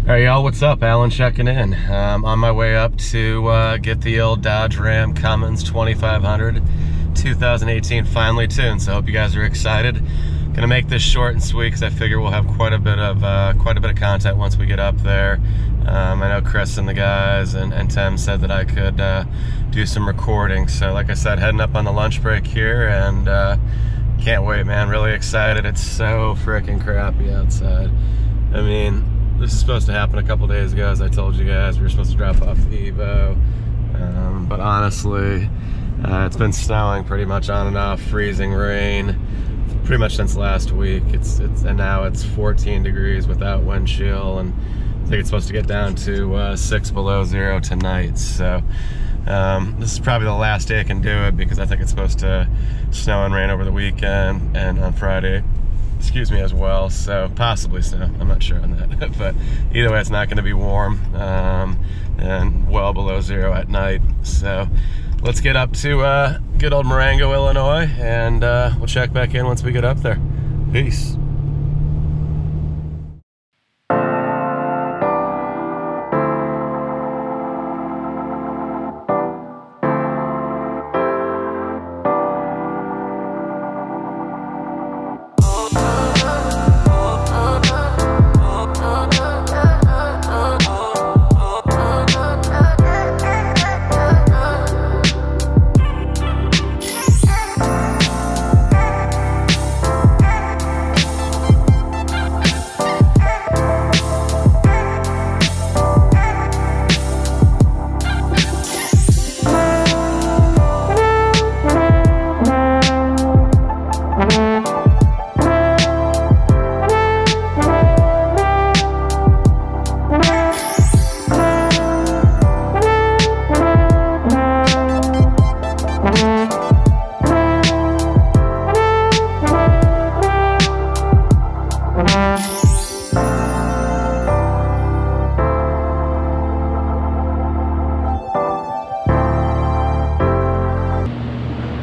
Alright y'all, what's up? Alan checking in. On my way up to get the old Dodge Ram Cummins 2500 2018 finally tuned, so I hope you guys are excited. Gonna make this short and sweet because I figure we'll have quite a bit of content once we get up there. I know Chris and the guys and Tim said that I could do some recording, so like I said, heading up on the lunch break here, and can't wait, man. Really excited. It's so freaking crappy outside. I mean, this is supposed to happen a couple days ago, as I told you guys. We were supposed to drop off the Evo, but honestly, it's been snowing pretty much on and off, freezing rain, pretty much since last week. And now it's 14 degrees without wind chill, and I think it's supposed to get down to 6 below zero tonight. So this is probably the last day I can do it, because I think it's supposed to snow and rain over the weekend and on Friday, excuse me, as well. So possibly snow, I'm not sure on that. But either way, it's not going to be warm and well below zero at night. So let's get up to good old Marengo, Illinois, and we'll check back in once we get up there. Peace.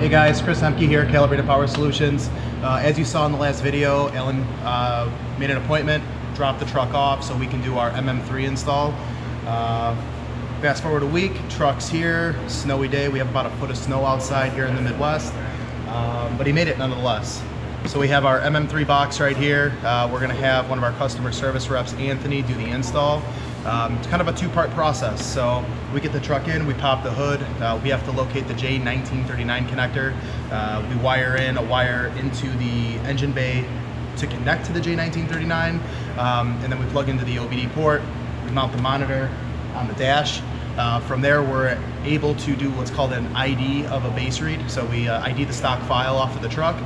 Hey guys, Chris Hemke here, Calibrated Power Solutions. As you saw in the last video, Ellen made an appointment, dropped the truck off so we can do our MM3 install. Fast forward a week, truck's here, snowy day. We have about a foot of snow outside here in the Midwest, but he made it nonetheless. So we have our MM3 box right here. We're gonna have one of our customer service reps, Anthony, do the install. It's kind of a two-part process. So we get the truck in, we pop the hood, we have to locate the J1939 connector. We wire in a wire into the engine bay to connect to the J1939, and then we plug into the OBD port, we mount the monitor on the dash. From there, we're able to do what's called an ID of a base read. So we ID the stock file off of the truck.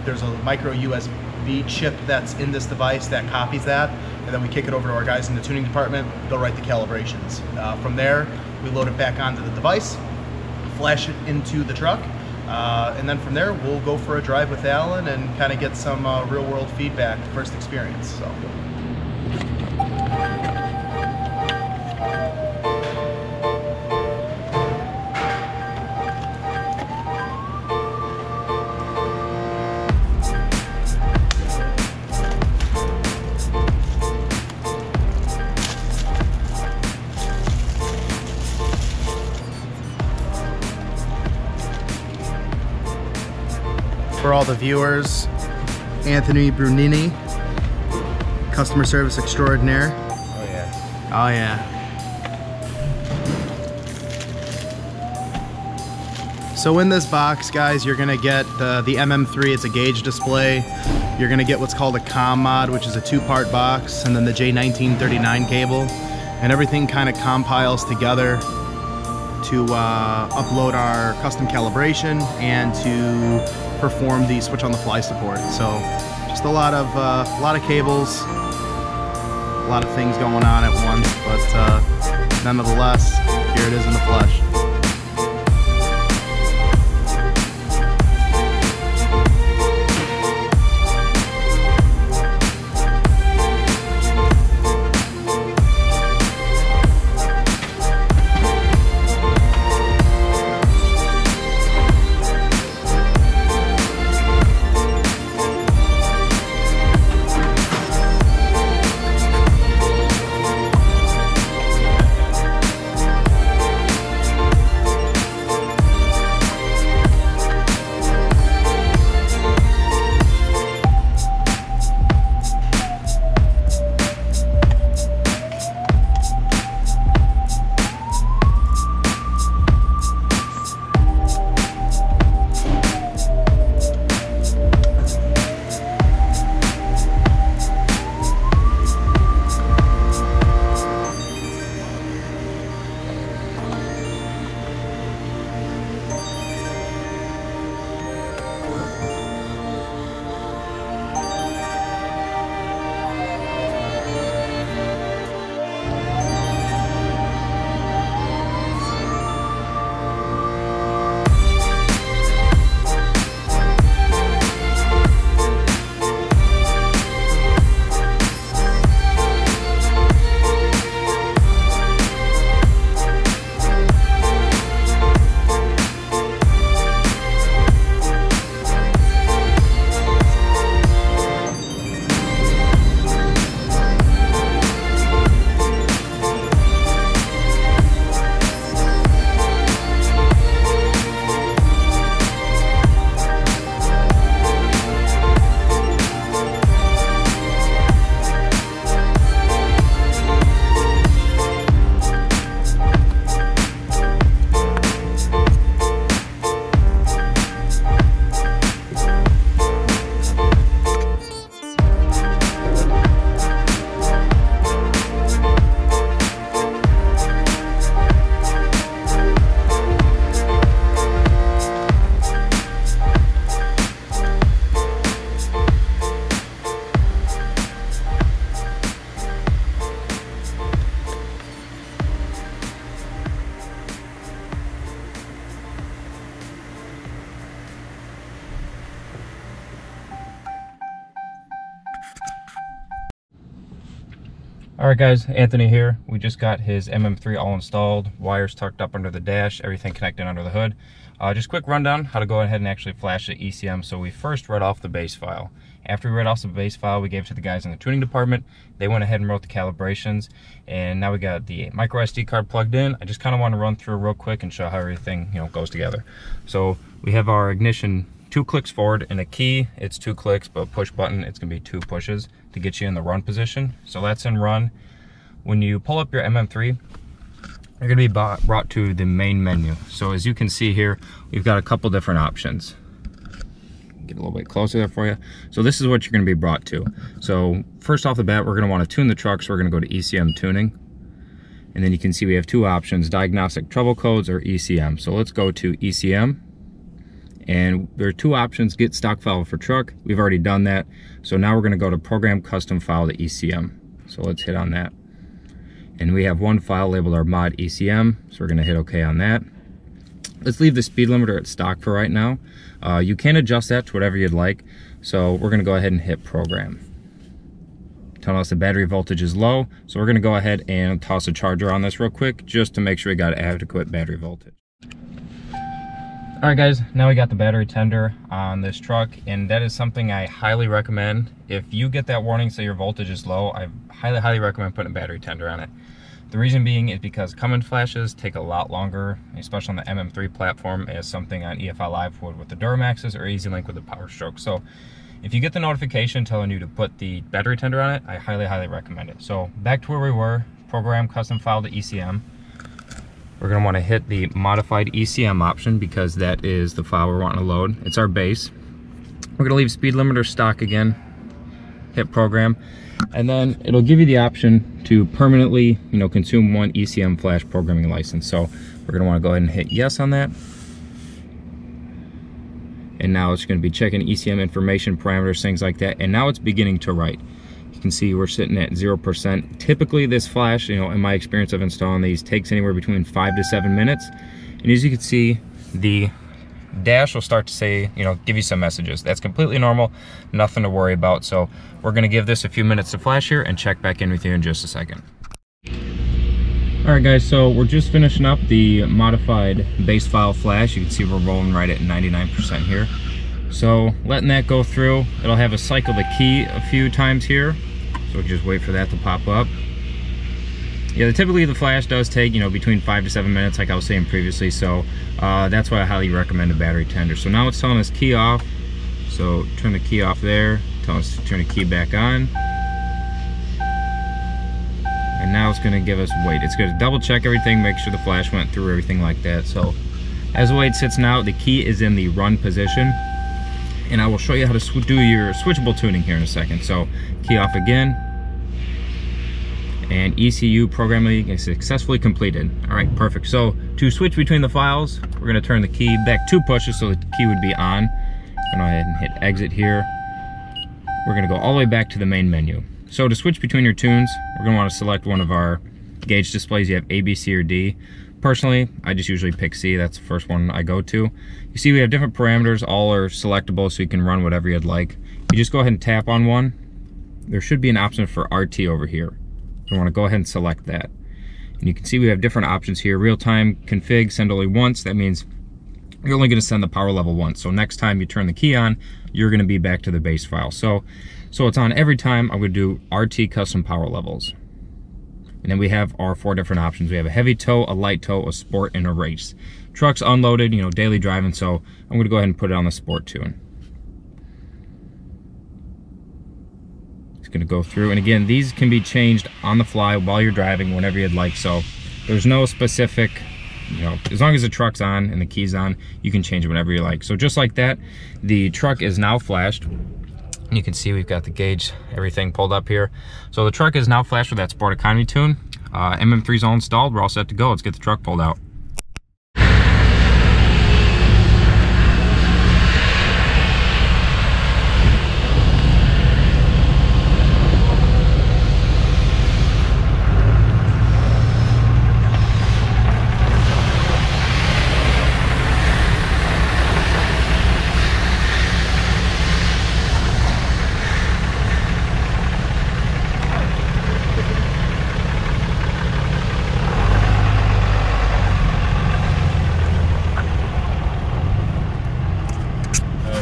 There's a micro USB chip that's in this device that copies that, and then we kick it over to our guys in the tuning department. They'll write the calibrations. From there, we load it back onto the device, flash it into the truck, and then from there, we'll go for a drive with Alan and kind of get some real-world feedback, first experience. So. For all the viewers, Anthony Brunini, customer service extraordinaire. Oh yeah. Oh yeah. So in this box, guys, you're gonna get the MM3, it's a gauge display. You're gonna get what's called a COM mod, which is a two-part box, and then the J1939 cable. And everything kind of compiles together to upload our custom calibration and to perform the switch on the fly support. So just a lot of cables, a lot of things going on at once, but nonetheless, here it is in the flesh. All right guys, Anthony here. We just got his MM3 all installed, wires tucked up under the dash, everything connected under the hood. Just quick rundown how to go ahead and actually flash the ECM. So we first read off the base file. After we read off the base file, we gave it to the guys in the tuning department. They went ahead and wrote the calibrations, and now we got the micro SD card plugged in. I just kind of want to run through real quick and show how everything goes together. So we have our ignition 2 clicks forward, and a key, it's 2 clicks, but push button, it's gonna be 2 pushes to get you in the run position. So that's in run. When you pull up your MM3, you're gonna be brought to the main menu. So as you can see here, we've got a couple different options. Get a little bit closer there for you. So this is what you're gonna be brought to. So first off the bat, we're gonna wanna tune the truck, so we're gonna go to ECM tuning. And then you can see we have 2 options, diagnostic trouble codes or ECM. So let's go to ECM. And there are 2 options, get stock file for truck. We've already done that. So now we're gonna go to program custom file to ECM. So let's hit on that. And we have 1 file labeled our mod ECM. So we're gonna hit okay on that. Let's leave the speed limiter at stock for right now. You can adjust that to whatever you'd like. So we're gonna go ahead and hit program. Telling us the battery voltage is low. So we're gonna go ahead and toss a charger on this real quick, just to make sure we got adequate battery voltage. All right guys, now we got the battery tender on this truck, and that is something I highly recommend. If you get that warning say your voltage is low, I highly recommend putting a battery tender on it. The reason being is because Cummins flashes take a lot longer, especially on the MM3 platform, as something on EFI Live would with the Duramaxes or EasyLink with the Power Stroke. So if you get the notification telling you to put the battery tender on it, I highly recommend it. So back to where we were, program custom file to ECM. We're gonna wanna hit the modified ECM option because that is the file we're wanting to load. It's our base. We're gonna leave speed limiter stock again, hit program, and then it'll give you the option to permanently consume 1 ECM flash programming license. So we're gonna wanna go ahead and hit yes on that. And now it's gonna be checking ECM information, parameters, things like that, and now it's beginning to write. You can see we're sitting at 0%. Typically this flash, in my experience of installing these, takes anywhere between 5 to 7 minutes. And as you can see, the dash will start to say, give you some messages. That's completely normal, nothing to worry about. So we're gonna give this a few minutes to flash here and check back in with you in just a second. All right guys, so we're just finishing up the modified base file flash. You can see we're rolling right at 99% here. So letting that go through, it'll have us cycle the key a few times here. So just wait for that to pop up. Yeah, typically the flash does take, between 5 to 7 minutes, like I was saying previously. So that's why I highly recommend a battery tender. So now it's telling us key off. So turn the key off there, telling us to turn the key back on. And now it's gonna give us wait. It's gonna double check everything, make sure the flash went through, everything like that. So as the way it sits now, the key is in the run position. And I will show you how to do your switchable tuning here in a second. So key off again. And ECU programming is successfully completed. All right, perfect. So to switch between the files, we're gonna turn the key back 2 pushes so the key would be on. Go ahead and hit exit here. We're gonna go all the way back to the main menu. So to switch between your tunes, we're gonna wanna select one of our gauge displays. You have A, B, C, or D. Personally, I just usually pick C. That's the first one I go to. You see we have different parameters. All are selectable, so you can run whatever you'd like. You just go ahead and tap on one. There should be an option for RT over here. You want to go ahead and select that. And you can see we have different options here. Real-time config, send only once. That means you're only going to send the power level once. So next time you turn the key on, you're going to be back to the base file. So it's on every time. I'm going to do RT custom power levels. And then we have our 4 different options. We have a heavy tow, a light tow, a sport, and a race. Truck's unloaded, daily driving, so I'm gonna go ahead and put it on the sport tune. It's gonna go through, and again, these can be changed on the fly while you're driving, whenever you'd like. So there's no specific, as long as the truck's on and the key's on, you can change it whenever you like. So just like that, the truck is now flashed. You can see we've got the gauge, everything pulled up here. So the truck is now flashed with that Sport Economy tune. MM3's all installed. We're all set to go. Let's get the truck pulled out.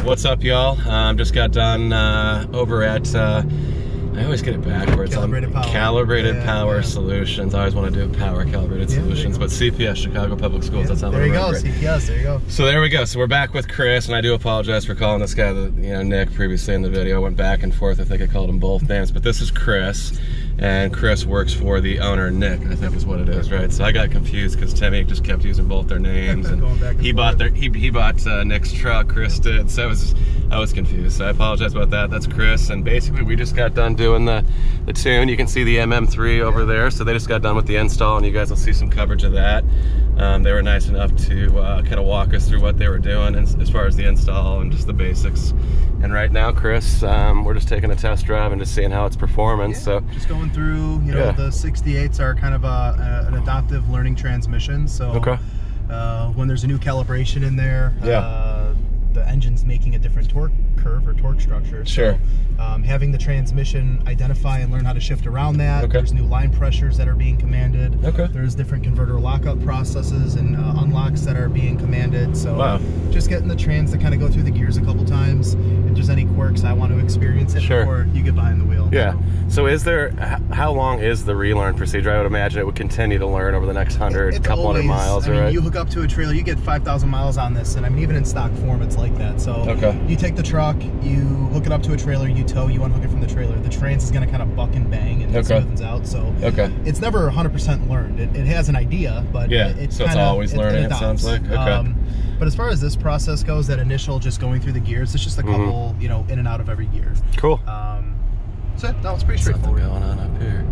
What's up, y'all? Just got done over at, I always get it backwards. Calibrated Power. Calibrated Power Solutions. I always want to do Power Calibrated Solutions, but CPS, Chicago Public Schools, that's how I remember it. There you go, CPS, there you go. So there we go. So we're back with Chris, and I do apologize for calling this guy, Nick, previously in the video. I went back and forth. I think I called him both names, but this is Chris, and Chris works for the owner, Nick, I think is what it is, right? So I got confused because Timmy just kept using both their names, and he bought Nick's truck, Chris did, so I was confused. So I apologize about that. That's Chris, and basically we just got done doing the tune. You can see the MM3 over there, so they just got done with the install, and you guys will see some coverage of that. They were nice enough to kind of walk us through what they were doing as far as the install and just the basics. And right now, Chris, we're just taking a test drive and just seeing how it's performing. So just going through, the 68s are kind of an adaptive learning transmission. So when there's a new calibration in there, the engine's making a different torque curve or torque structure. Sure. So, having the transmission identify and learn how to shift around that. There's new line pressures that are being commanded. There's different converter lockup processes and unlocks that are being commanded. So just getting the trans to kind of go through the gears a couple times. If there's any quirks, I want to experience it before you get behind the wheel. Yeah. So is there, how long is the relearn procedure? I would imagine it would continue to learn over the next couple hundred miles, I mean, right? you hook up to a trailer, you get 5,000 miles on this, and I mean, even in stock form, it's like that. So you take the truck, you hook it up to a trailer, you tow, you unhook it from the trailer. The trans is going to kind of buck and bang and it smoothens out. So it's never 100% learned. It has an idea, but so it's always learning, it sounds like. But as far as this process goes, that initial just going through the gears, it's just a couple, in and out of every gear. Cool. So that was pretty straightforward. Something going on up here.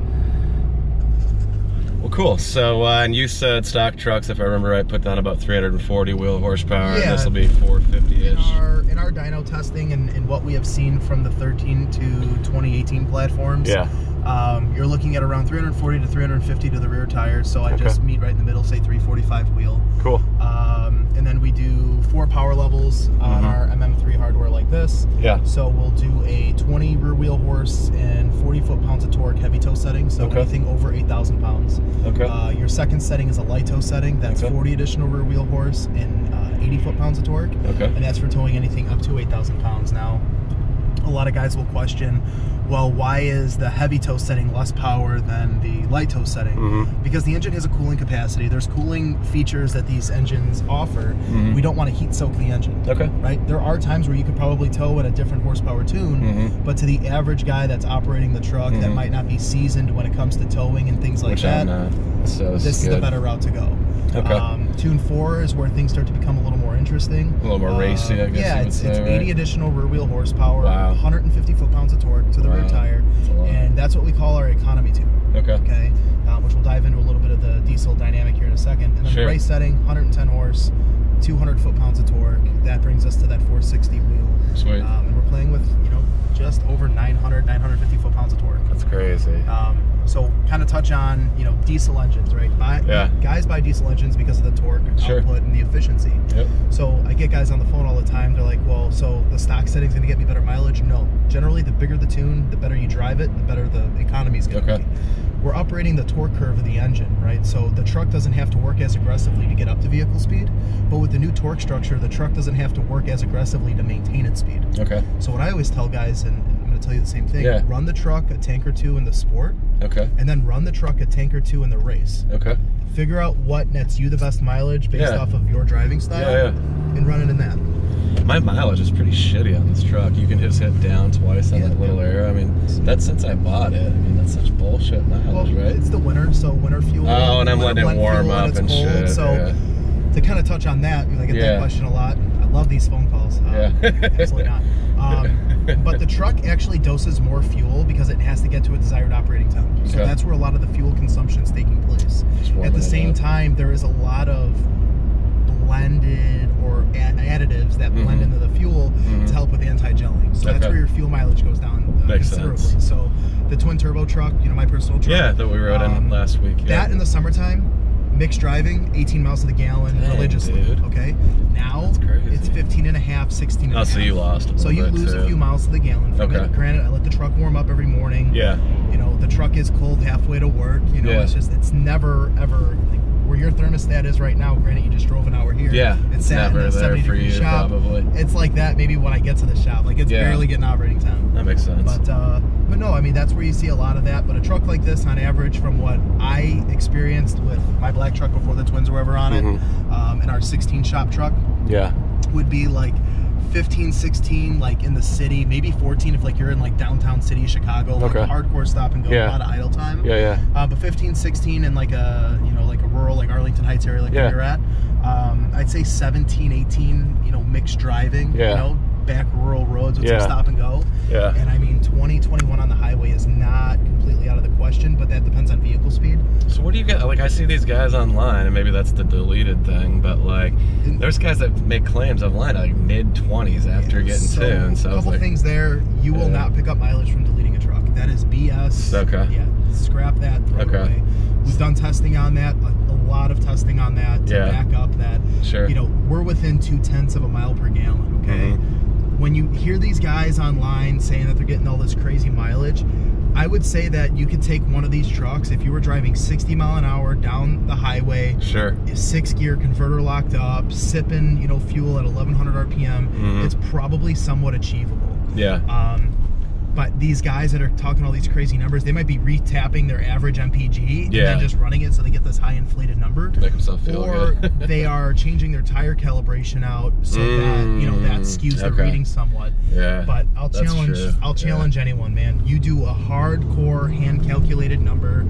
Well, cool. So, and you said stock trucks, if I remember right, put down about 340 wheel horsepower. Yeah. And this will be 450-ish. In our dyno testing and what we have seen from the 13 to 2018 platforms, you're looking at around 340 to 350 to the rear tires. So I just meet right in the middle, say 345 wheel. Cool. And then we do 4 power levels on our MM3 hardware like this. So we'll do a 20 rear wheel horse and 40 foot-pounds of torque heavy tow setting. So anything over 8,000 pounds. Your second setting is a light tow setting. That's 40 additional rear wheel horse and 80 foot-pounds of torque. And that's for towing anything up to 8,000 pounds. Now, a lot of guys will question, well, why is the heavy tow setting less power than the light tow setting? Because the engine has a cooling capacity. There's cooling features that these engines offer. We don't want to heat soak the engine. Right? There are times where you could probably tow at a different horsepower tune, but to the average guy that's operating the truck that might not be seasoned when it comes to towing and things like that, this is the better route to go. Tune 4 is where things start to become a little more interesting. A little more racy, I guess. Yeah, it's 80 right? additional rear wheel horsepower, 150 foot-pounds of torque to the rear tire, and that's what we call our economy tune. Which we'll dive into a little bit of the diesel dynamic here in a second. And then the race setting, 110 horse, 200 foot-pounds of torque. That brings us to that 460 wheel. Sweet. And we're playing with, just over 950 foot-pounds of torque. That's crazy. So kind of touch on, diesel engines, right? Guys buy diesel engines because of the torque output and the efficiency. So I get guys on the phone all the time. They're like, well, so the stock setting's going to get me better mileage? No. Generally, the bigger the tune, the better you drive it, the better the economy is going to be. We're upgrading the torque curve of the engine, right? So the truck doesn't have to work as aggressively to get up to vehicle speed, but with the new torque structure, the truck doesn't have to work as aggressively to maintain its speed. So what I always tell guys, and I'm going to tell you the same thing, run the truck a tank or two in the sport, and then run the truck a tank or two in the race. Figure out what nets you the best mileage based off of your driving style, and run it in that. My mileage is pretty shitty on this truck. You can just hit down twice on that little air. I mean, that's since I bought it. I mean, that's such bullshit mileage, right? It's the winter, so winter fuel. Oh, and I'm letting it warm up and shit. So to kind of touch on that, because I get that question a lot. I love these phone calls. Absolutely not. But the truck actually doses more fuel because it has to get to a desired operating temp. So that's where a lot of the fuel consumption is taking place. At the same time, there is a lot of blended or additives that blend into the fuel to help with anti-gelling. So that's where your fuel mileage goes down considerably. So the twin turbo truck, my personal truck. that we rode in last week. That in the summertime, mixed driving, 18 miles to the gallon, religiously. Now it's 15 and a half, 16 and a half. So you lost a little So you lose a few miles to the gallon from it. Granted, I let the truck warm up every morning. The truck is cold halfway to work. It's just, it's never ever like where your thermostat is right now, granted you just drove an hour here. Yeah, it's sat never in a there 70 for degree you, shop. probably. It's like that maybe when I get to the shop. Like it's barely getting operating time. That makes sense. But no, I mean, that's where you see a lot of that. But a truck like this, on average, from what I experienced with my black truck before the twins were ever on it, and our 16 shop truck, would be like 15, 16, like in the city, maybe 14 if like you're in like downtown city of Chicago, like a hardcore stop and go, a lot of idle time. But 15, 16 in like a, you know, like a rural, like Arlington Heights area, like where you're at. I'd say 17, 18, you know, mixed driving, you know, back rural roads with some stop and go. And I mean, 20, 21 on the highway is not completely out of the question, but that depends on vehicle speed. So what do you get? Like, I see these guys online, and maybe that's the deleted thing, but like, there's guys that make claims online like mid-20s after getting tuned. So a couple things there. You will not pick up mileage from deleting a truck. That is BS. Okay. Scrap that, throw it away. We've done testing on that, a lot of testing on that to back up that, you know, we're within 0.2 of a mile per gallon, okay? When you hear these guys online saying that they're getting all this crazy mileage, I would say that you could take one of these trucks, if you were driving 60 mile an hour down the highway, 6-gear converter locked up, sipping, you know, fuel at 1100 RPM, it's probably somewhat achievable. But these guys that are talking all these crazy numbers, they might be retapping their average MPG and then just running it so they get this high inflated number. To make themselves feel good. They are changing their tire calibration out so that, you know, that skews the reading somewhat. But I'll challenge anyone, man. You do a hardcore hand calculated number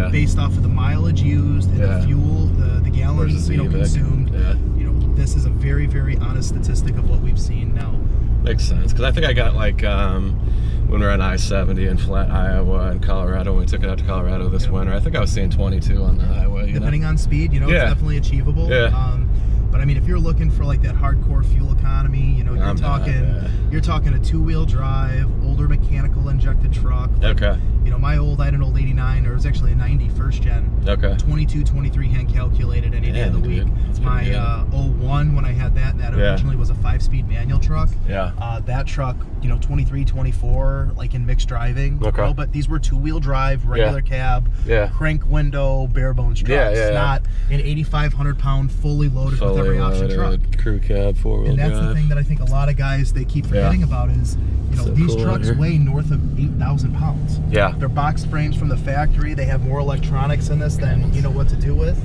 based off of the mileage used and the fuel, the gallons, you know, consumed. You know, this is a very, very honest statistic of what we've seen now. Makes sense, because I think I got like when we were on I-70 in Flat, Iowa and Colorado, when we took it out to Colorado this winter, I think I was seeing 22 on the highway. Depending on speed, you know, it's definitely achievable. But I mean, if you're looking for like that hardcore fuel economy, you know, you're talking a 2-wheel drive, older mechanical injected truck. You know, I had an old 89, or it was actually a 90 first gen. 22, 23 hand calculated any day of the week. My 01, when I had that originally was a 5-speed manual truck. That truck, you know, 23, 24, like in mixed driving. You know, but these were 2-wheel drive, regular cab, crank window, bare bones trucks. Not an 8,500 pound fully loaded with every option truck. Crew cab, 4-wheel drive. And that's the thing that I think a lot of guys, they keep forgetting about is, you know, these trucks weigh north of 8,000 pounds. They're box frames from the factory. They have more electronics in this than you know what to do with.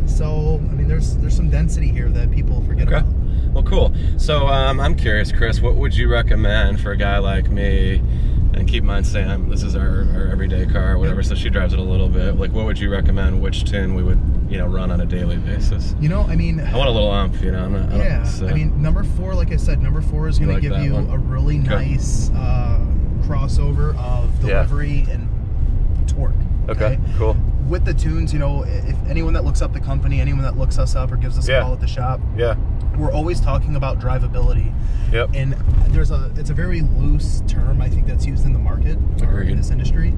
So, I mean, there's some density here that people forget about. Well, cool. So, I'm curious, Chris, what would you recommend for a guy like me? And keep in mind, Sam, this is our everyday car or whatever, so she drives it a little bit. Like, what would you recommend, which tune we would, you know, run on a daily basis? You know, I mean, I want a little oomph, you know. I mean, number 4, like I said, number 4 is going to give you a really nice crossover of delivery and torque. Cool. With the tunes, you know, if anyone that looks up the company, anyone that looks us up or gives us a call at the shop, we're always talking about drivability. And it's a very loose term, I think, that's used in the market or in this industry.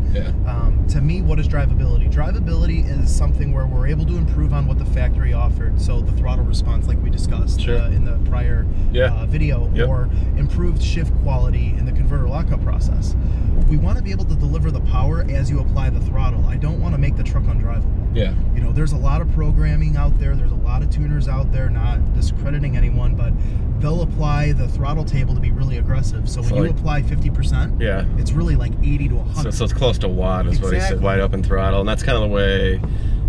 To me, what is drivability? Drivability is something where we're able to improve on what the factory offered. So the throttle response, like we discussed in the prior video, or improved shift quality in the converter lockup process. We want to be able to deliver the power as you apply the throttle. I don't want to make the truck undrivable. You know, there's a lot of programming out there. There's a lot of tuners out there, not discrediting anyone, but they'll apply the throttle table to be really aggressive. So when you apply 50%, it's really like 80 to 100. So it's close to watt is what he said, wide open throttle. And that's kind of the way,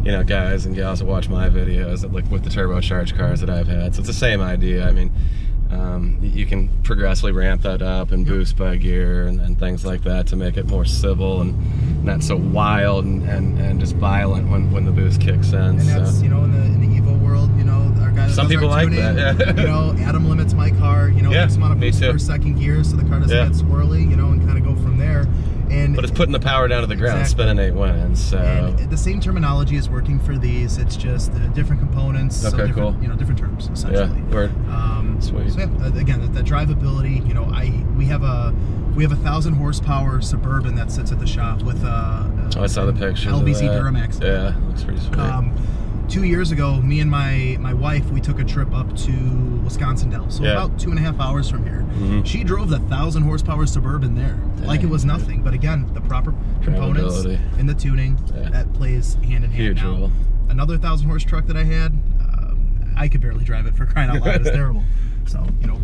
you know, guys and gals that watch my videos, that, like with the turbocharged cars that I've had. So it's the same idea. I mean, you can progressively ramp that up and boost by gear and things like that to make it more civil and not so wild and just violent when the boost kicks in. And that's, you know, in the Evo world, you know, our guys, some people like that. You know, Adam limits my car, you know, X amount of boost per second gear so the car doesn't get swirly, you know, and kind of go from there. But it's putting the power down to the ground, spinning 8 wins. So. And the same terminology is working for these. It's just different components, so different, you know, different terms essentially. Sweet. So again, the drivability. You know, we have a 1,000 horsepower Suburban that sits at the shop with I saw the pictures. LBC Duramax. Yeah, looks pretty sweet. 2 years ago, me and my wife, we took a trip up to Wisconsin Dells, so about 2.5 hours from here. She drove the 1,000 horsepower Suburban there, like it was nothing. But again, the proper components in the tuning, that plays hand in hand. Huge role. Another 1,000 horse truck that I had, I could barely drive it, for crying out loud. It's terrible. So, you know,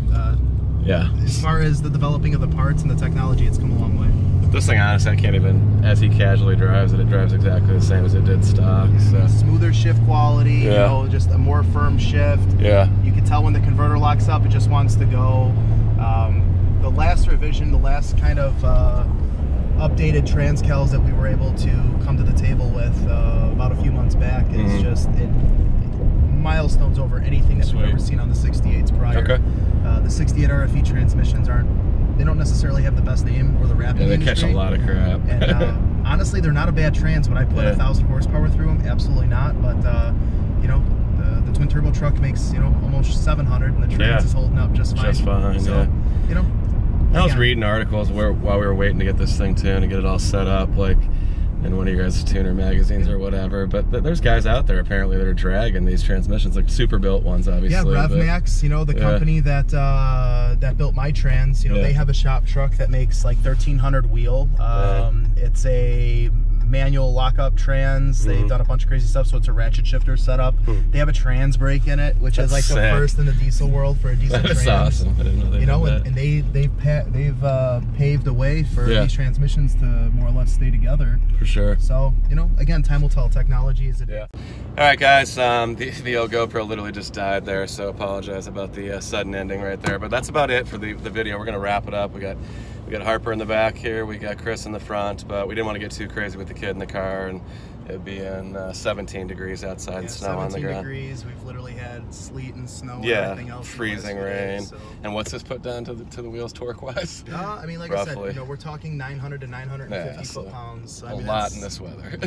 as far as the developing of the parts and the technology, it's come a long way. This thing, honestly, I can't even, as he casually drives it, it drives exactly the same as it did stock. So. Smoother shift quality, you know, just a more firm shift. You can tell when the converter locks up, it just wants to go. The last revision, the last kind of updated transcals that we were able to come to the table with about a few months back is just milestones over anything that we've ever seen on the 68s prior. The 68 RFE transmissions they don't necessarily have the best name or the rap in the industry. They catch a lot of crap. And honestly, they're not a bad trans. Would I put 1,000 horsepower through them? Absolutely not. But you know, the twin turbo truck makes, you know, almost 700, and the trans is holding up just fine. Just fine. So, you know, I was reading articles while we were waiting to get this thing tuned and get it all set up, like in one of your guys' tuner magazines or whatever. But there's guys out there apparently that are dragging these transmissions, like super built ones, obviously. Yeah, RevMax, you know, the company that that built my trans, you know, they have a shop truck that makes like 1,300 wheel. It's a manual lockup trans. They've done a bunch of crazy stuff, so it's a ratchet shifter setup. They have a trans brake in it, which is like the first in the diesel world for a diesel trans. That's awesome. I didn't know they did that. And they've paved the way for these transmissions to more or less stay together. For sure. So, you know, again, time will tell. Technology is All right, guys. The old GoPro literally just died there, so apologize about the sudden ending right there. But that's about it for the video. We're gonna wrap it up. We got Harper in the back here, we got Chris in the front, but we didn't want to get too crazy with the kid in the car, and it'd be in 17 degrees outside and snow on the ground. 17 degrees, we've literally had sleet and snow and everything else. Freezing rain. So. And what's this put down to the wheels torque-wise? I mean, like I said, you know, we're talking 900 to 950 foot-pounds. So, I mean, lot in this weather. So,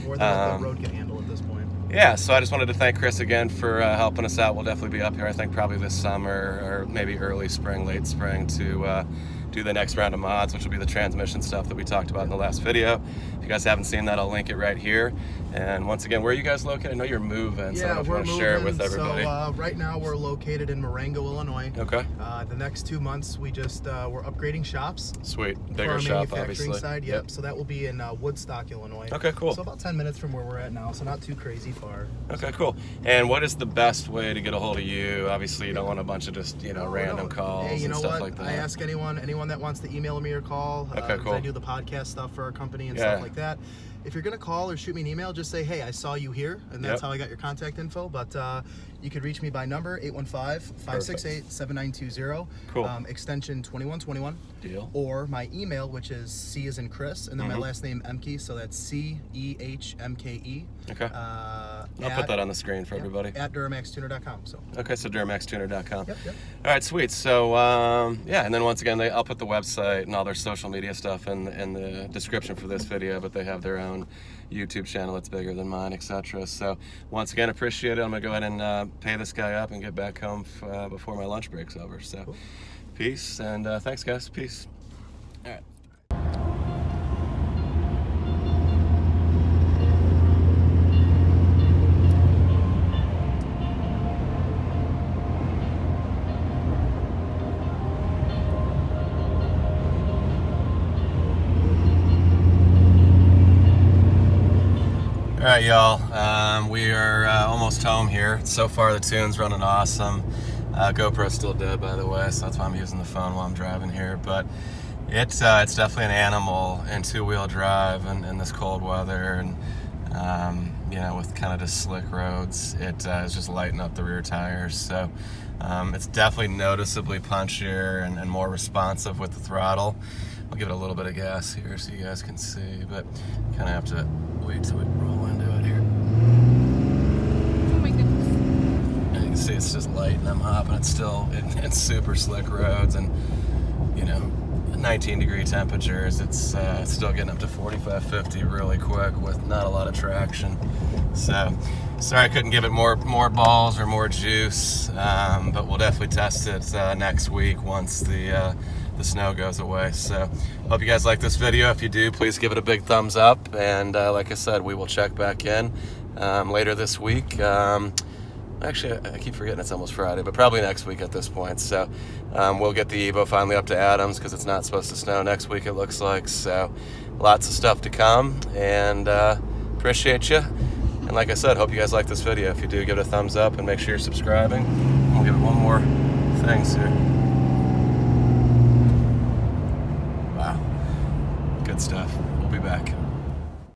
more than the road can handle at this point. Yeah, so I just wanted to thank Chris again for helping us out. We'll definitely be up here, I think, probably this summer or maybe early spring, late spring to do the next round of mods, which will be the transmission stuff that we talked about in the last video. If you guys haven't seen that, I'll link it right here. And once again, where are you guys located? I know you're moving, so I don't know if you want to share it with everybody. So right now we're located in Marengo, Illinois. Okay. The next 2 months, we're upgrading shops. Sweet, bigger for our shop, manufacturing obviously. side. Yep. So that will be in Woodstock, Illinois. Okay, cool. So about 10 minutes from where we're at now, so not too crazy far. Okay, cool. And what is the best way to get a hold of you? Obviously, you don't want a bunch of just, you know, random calls and stuff like that. I ask anyone that wants to email me or call. Okay, cool. I do the podcast stuff for our company and stuff like that. If you're going to call or shoot me an email, just say, hey, I saw you here, and that's how I got your contact info. But you could reach me by number, 815-568-7920. Cool. Extension 2121. Deal. Or my email, which is C as in Chris, and then my last name, Emke, so that's CEHMKE. Okay. I'll put that on the screen for everybody. At DuramaxTuner.com. So. Okay, so DuramaxTuner.com. Yep. All right, sweet. So, yeah, and then once again, I'll put the website and all their social media stuff in the description for this video, but they have their own YouTube channel that's bigger than mine, etc. So, once again, appreciate it. I'm going to go ahead and pay this guy up and get back home before my lunch break's over. So, cool. Peace, and thanks, guys. Peace. All right. All right, y'all. We are almost home here. So far, the tune's running awesome. GoPro's still dead, by the way, so that's why I'm using the phone while I'm driving here. But it's definitely an animal in two-wheel drive in this cold weather, and you know, with kind of just slick roads, it is just lighting up the rear tires. So it's definitely noticeably punchier and more responsive with the throttle. I'll give it a little bit of gas here so you guys can see, but kind of have to wait till we roll into it here. Oh my goodness. And you can see it's just light and I'm hopping. It's still, it's super slick roads, and you know, 19-degree temperatures. It's still getting up to 45, 50 really quick with not a lot of traction. So Sorry I couldn't give it more balls or more juice, but we'll definitely test it next week once the snow goes away. So hope you guys like this video. If you do, please give it a big thumbs up, and like I said, we will check back in later this week. Actually, I keep forgetting it's almost Friday, but probably next week at this point. So we'll get the Evo finally up to Adams, because it's not supposed to snow next week, it looks like. So lots of stuff to come, and appreciate you. And like I said, hope you guys like this video. If you do, give it a thumbs up and make sure you're subscribing. We'll give it one more thing here. Wow, good stuff. We'll be back.